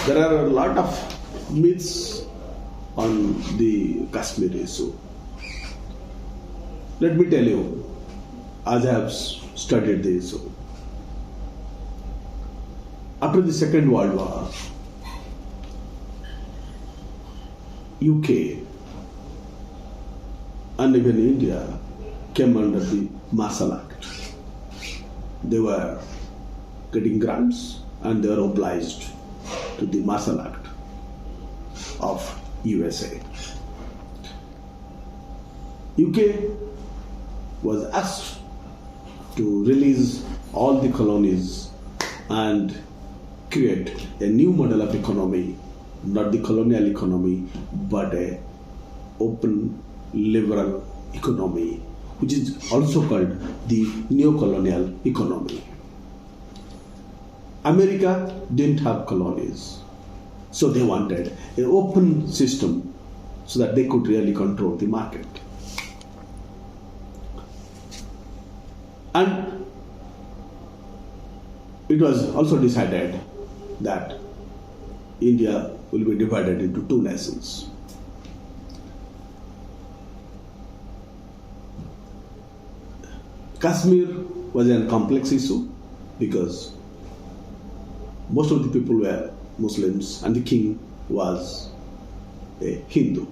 There are a lot of myths on the Kashmir issue. Let me tell you, as I have studied the issue. After the Second World War, UK and even India came under the Marshall Act. They were getting grants and they were obliged to the Marshall Act of USA. UK was asked to release all the colonies and create a new model of economy, not the colonial economy, but a open liberal economy, which is also called the neo-colonial economy. America didn't have colonies, so they wanted an open system so that they could really control the market. And it was also decided that India will be divided into two nations. Kashmir was a complex issue because most of the people were Muslims and the king was a Hindu.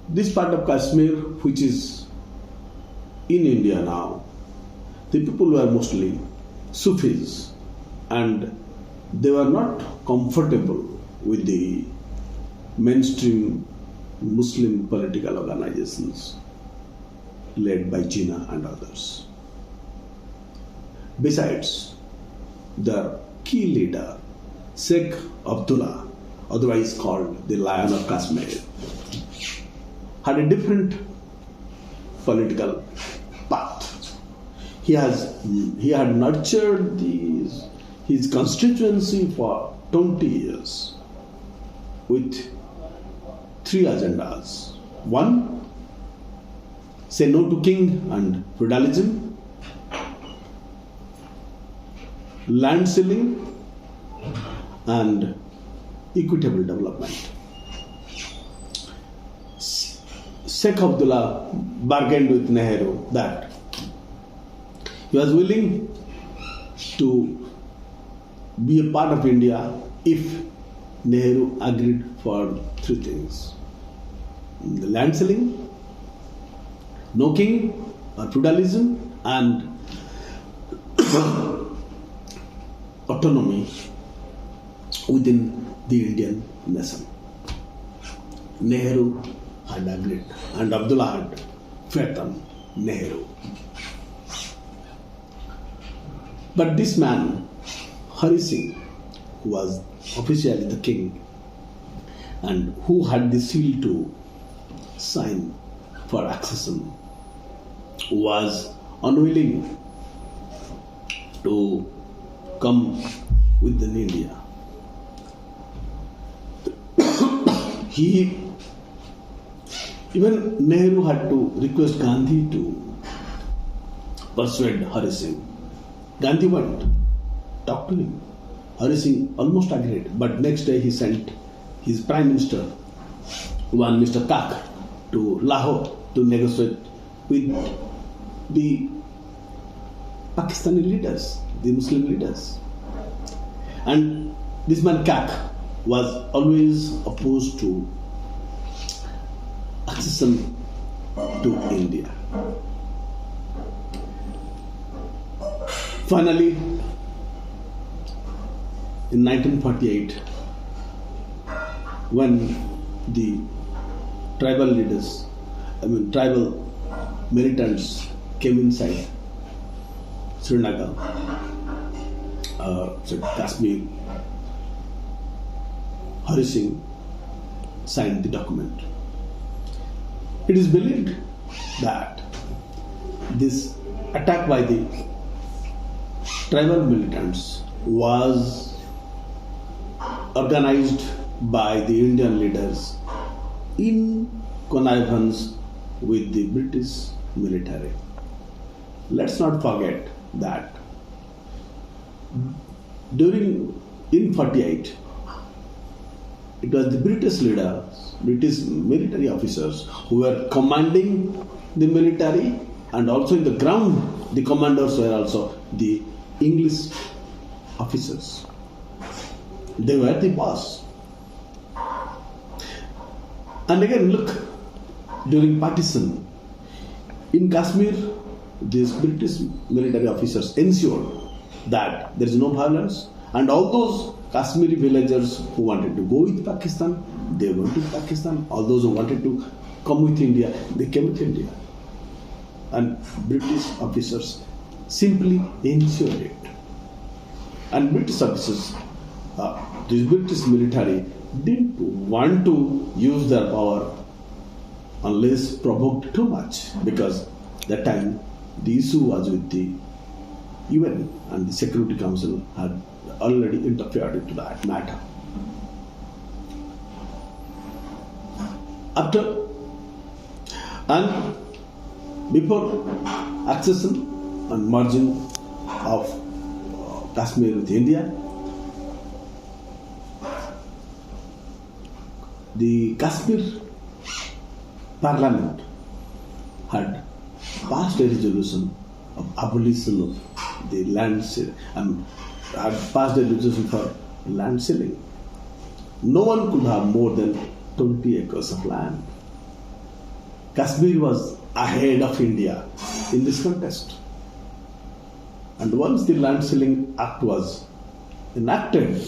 This part of Kashmir, which is in India now, the people were mostly Sufis and they were not comfortable with the mainstream Muslim political organizations led by Jinnah and others. Besides, their key leader, Sheikh Abdullah, otherwise called the Lion of Kashmir, had a different political path. He had nurtured his constituency for 20 years with three agendas. One, say no to king and feudalism, land ceiling, and equitable development. Sheikh Abdullah bargained with Nehru that he was willing to be a part of India if Nehru agreed for three things: the land ceiling, no king or feudalism, and autonomy within the Indian nation. Nehru had agreed and Abdullah had faith on Nehru. But this man, Hari Singh, who was officially the king and who had the seal to sign for accession, was unwilling to come within India. Even Nehru had to request Gandhi to persuade Hari Singh. Gandhi went, talked to him. Hari Singh almost agreed, but next day he sent his Prime Minister, one Mr. Kak, to Lahore to negotiate with the Pakistani leaders, the Muslim leaders. And this man Kak was always opposed to accession to India. Finally, in 1948, when the tribal militants came inside Srinagar, Kashmir, Hari Singh signed the document. It is believed that this attack by the tribal militants was organized by the Indian leaders in connivance with the British military. Let's not forget that in 48, it was the British leaders, British military officers who were commanding the military, and also in the ground, the commanders were also the English officers. They were the boss. And again, look, during partition, in Kashmir, these British military officers ensured that there is no violence, and all those Kashmiri villagers who wanted to go with Pakistan, they went to Pakistan. All those who wanted to come with India, they came with India. And British officers simply ensured it. And British officers, the British military didn't want to use their power unless provoked too much, because that time the issue was with the UN, and the Security Council had already interfered into that matter. After and before accession and merging of Kashmir with India, the Kashmir Parliament had passed a resolution of abolition of the land and had passed a resolution for land selling. No one could have more than 20 acres of land. Kashmir was ahead of India in this contest. And once the land selling act was enacted,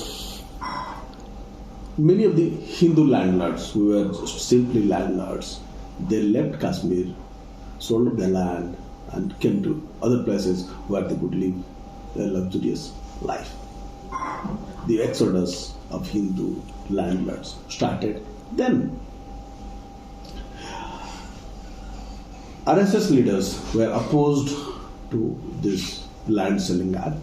many of the Hindu landlords who were simply landlords, they left Kashmir, sold their land, and came to other places where they could live a luxurious life. The exodus of Hindu landlords started then. RSS leaders were opposed to this land selling act.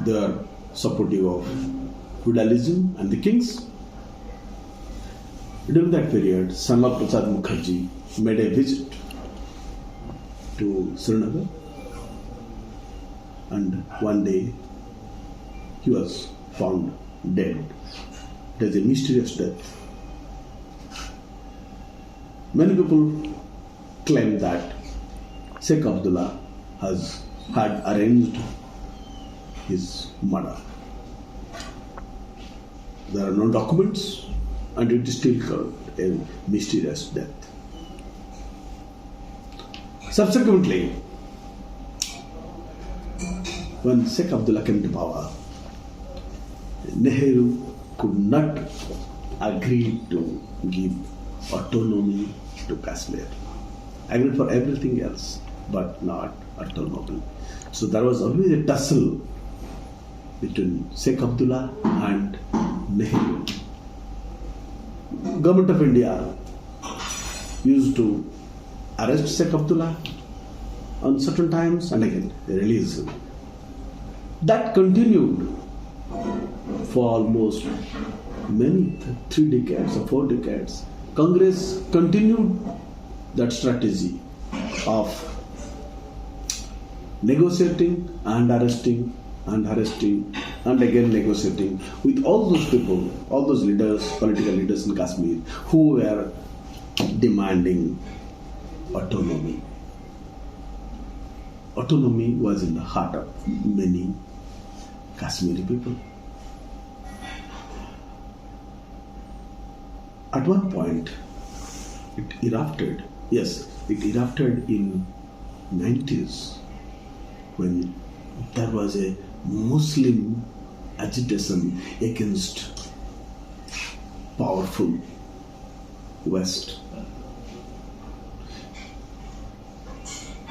They were supportive of feudalism and the kings. During that period, Shyama Prasad Mukherjee made a visit to Srinagar, and one day he was found dead. It was a mysterious death. Many people claim that Sheikh Abdullah had arranged his murder. There are no documents, and it is still called a mysterious death. Subsequently, when Sheikh Abdullah came to power, Nehru could not agree to give autonomy to Kashmir. Agreed for everything else, but not autonomy. So there was always a tussle between Sheikh Abdullah and Nehru. Government of India used to arrest Sheikh Abdullah on certain times and again release him. That continued for almost many 3 decades or 4 decades. Congress continued that strategy of negotiating and arresting and again negotiating with all those people, all those leaders, political leaders in Kashmir who were demanding autonomy. Autonomy was in the heart of many Kashmiri people. At one point, it erupted. Yes, it erupted in 90s when there was a Muslim agitation against powerful West.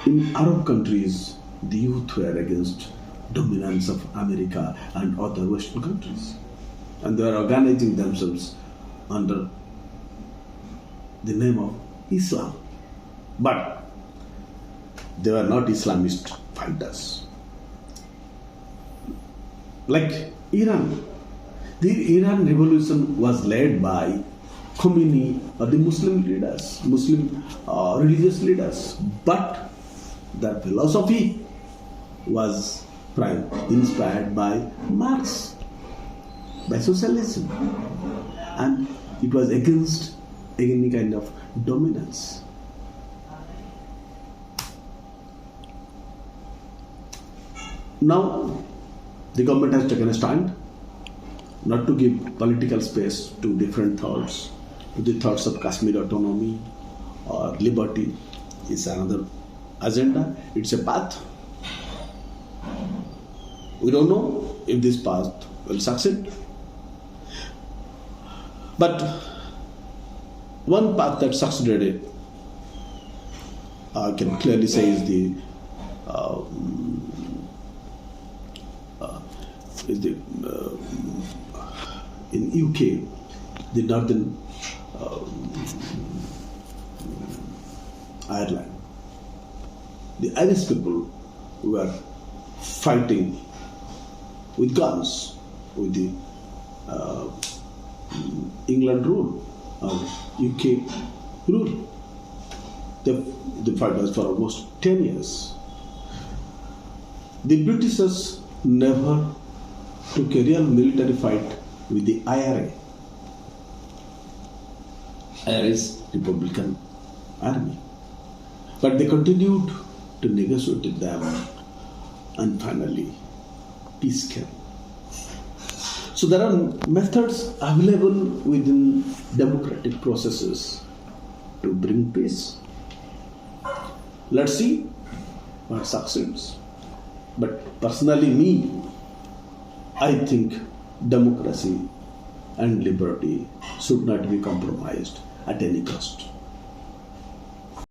In Arab countries, the youth were against dominance of America and other Western countries, and they were organizing themselves under the name of Islam. But they were not Islamist fighters. Like Iran, the Iran revolution was led by Khomeini or the Muslim leaders, Muslim religious leaders, but their philosophy was inspired by Marx, by socialism, and it was against any kind of dominance. Now, the government has taken a stand not to give political space to different thoughts. The thoughts of Kashmir autonomy or liberty is another agenda. It's a path. We don't know if this path will succeed. But one path that succeeded, I can clearly say, is the in UK, the Northern Ireland. The Irish people were fighting with guns, with the England rule, UK rule. The fight was for almost 10 years. The Britishers never took a real military fight with the IRA, Irish Republican Army. But they continued to negotiate with them, and finally peace came. So there are methods available within democratic processes to bring peace. Let's see what succeeds. But personally, I think democracy and liberty should not be compromised at any cost.